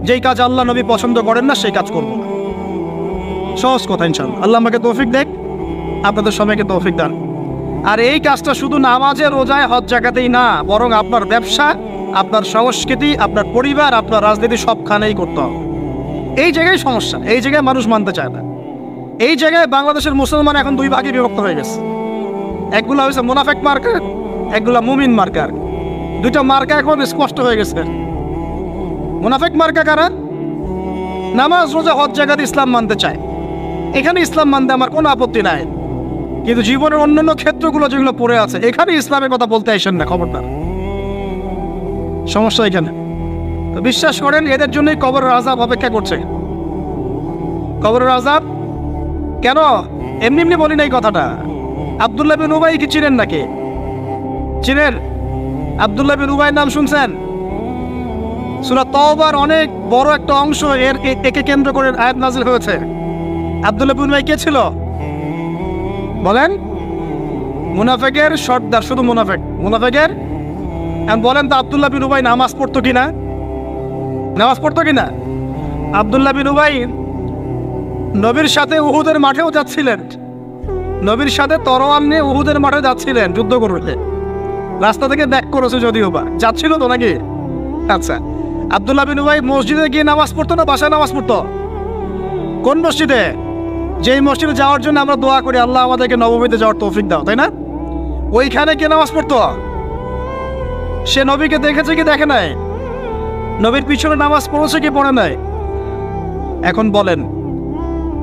যেই কাজ আল্লাহ নবী পছন্দ করেন না সেই কাজ করব না। সহজ কথা ইনশাআল্লাহ। আল্লাহ আমাকে তৌফিক দেখ, আপনাদের সবাইকে তৌফিক দান। আর এই কাজটা শুধু নামাজে, রোজায়, হজ জাকাতেই না, বরং আপনার ব্যবসা, আপনার সংস্কৃতি, আপনার পরিবার, আপনার রাজনীতি সবখানেই করতে হবে। এই জায়গায় সমস্যা, এই জায়গায় মানুষ মানতে চায় না। এই জায়গায় বাংলাদেশের মুসলমান এখন দুই ভাগে বিভক্ত হয়ে গেছে। একগুলা হয়েছে মুনাফেক মার্কা, একগুলা মুমিন মার্কা। দুইটা মার্কা এখন স্পষ্ট হয়ে গেছে। মুনাফেক মার্কা কারা? নামাজ, রোজা, হজ জাকাত ইসলাম মানতে চায়, এখানে ইসলাম মানতে আমার কোনো আপত্তি নাই, কিন্তু জীবনের অন্যান্য ক্ষেত্রগুলো যেগুলো পড়ে আছে এখানে ইসলামের কথা বলতে আসেন না, খবরদার। সমস্যা এখানে। তো বিশ্বাস করেন এদের জন্যই কবরের আযাব অপেক্ষা করছে। কবরের আযাব কেন? এমনি এমনি বলি না এই কথাটা। আব্দুল্লাহ বিন উবাই কি চিনেন নাকি? চিনেন? আব্দুল্লাহ বিন উবাইয়ের নাম শুনছেন? সূরা তাওবার অনেক বড় একটা অংশ একে কেন্দ্র করে আয়াত নাযিল হয়েছে। আব্দুল্লাহ বিন উবাই কে ছিল বলেন? মুনাফিকের সর্দার, শুধু মুনাফিকের। বলেন তো আব্দুল্লাহ বিন উবাই নামাজ পড়তো কিনা? নামাজ পড়তো কিনা? আব্দুল্লাহ বিন উবাই নবীর সাথে উহুদের মাঠেও যাচ্ছিলেন, নবীর সাথে তরোয়াল নিয়ে উহুদের মাঠে যাচ্ছিলেন যুদ্ধ করতে। রাস্তা থেকে ব্যাক করেছে যদিও বা, যাচ্ছিল তো নাকি? আচ্ছা, আব্দুল্লাহ বিন উবাই মসজিদে গিয়ে নামাজ পড়তো না বাসায় নামাজ পড়তো? কোন মসজিদে? যেই মসজিদে যাওয়ার জন্য আমরা দোয়া করি আল্লাহ আমাদেরকে নববীতে যাওয়ার তৌফিক দাও, তাই না? ওইখানে কে নামাজ পড়তো? সে নবীকে দেখেছে কি দেখে নাই? নবীর পিছনে নামাজ পড়েছে কি পড়ে নাই? এখন বলেন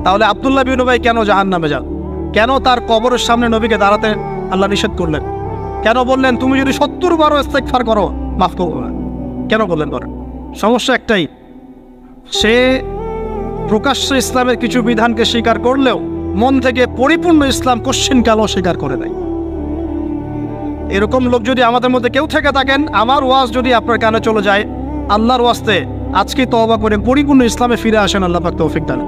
তাহলে আব্দুল্লাহ বিন উবাই কেন জাহান্নামে যান? কেন তার কবরের সামনে নবীকে দাঁড়াতে আল্লাহ নিষেধ করলেন? কেন বললেন তুমি যদি 70 বার ইস্তেগফার করো মাফ করবো না? কেন বললেন? বলেন। সমস্যা একটাই, সে প্রকাশ্যে ইসলামের কিছু বিধানকে স্বীকার করলেও মন থেকে পরিপূর্ণ ইসলাম কোশ্চিনকালও স্বীকার করে নাই। এরকম লোক যদি আমাদের মধ্যে কেউ থেকে থাকেন, আমার ওয়াজ যদি আপনার কানে চলে যায়, আল্লাহর ওয়াস্তে আজকে তওবা করে পরিপূর্ণ ইসলামে ফিরে আসেন, আল্লাহ পাক তৌফিক দান।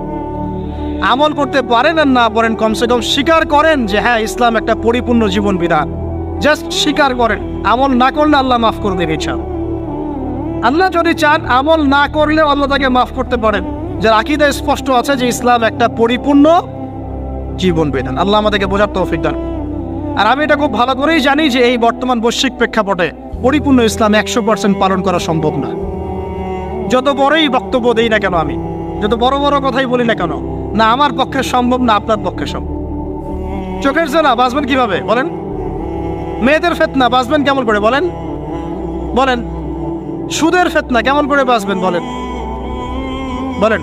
আমল করতে পারেন আর না পারেন, কমসে কম স্বীকার করেন যে হ্যাঁ ইসলাম একটা পরিপূর্ণ জীবন বিধান। জাস্ট স্বীকার করেন। আমল না করলে আল্লাহ মাফ করে দেবে ইচ্ছা। আল্লাহ যদি চান আমল না করলেও আল্লাহ তাকে মাফ করতে পারেন, যার আকীদা স্পষ্ট আছে যে ইসলাম একটা পরিপূর্ণ জীবন বিধান। আল্লাহ আমাদেরকে বোঝার তৌফিক দান। আর আমি এটা খুব ভালো করেই জানি যে এই বর্তমান বৈশ্বিক প্রেক্ষাপটে পরিপূর্ণ ইসলাম 100% পালন করা সম্ভব না। যত বড়ই বক্তব্য দেই না কেন, আমি যত বড় বড় কথাই বলি না কেন, না আমার পক্ষে সম্ভব না আপনার পক্ষে সম্ভব। চোখের জেনা বাঁচবেন কিভাবে বলেন? মেয়েদের ফিতনা বাঁচবেন কেমন করে বলেন? বলেন। সুদের ফিতনা কেমন করে বাঁচবেন বলেন? বলেন।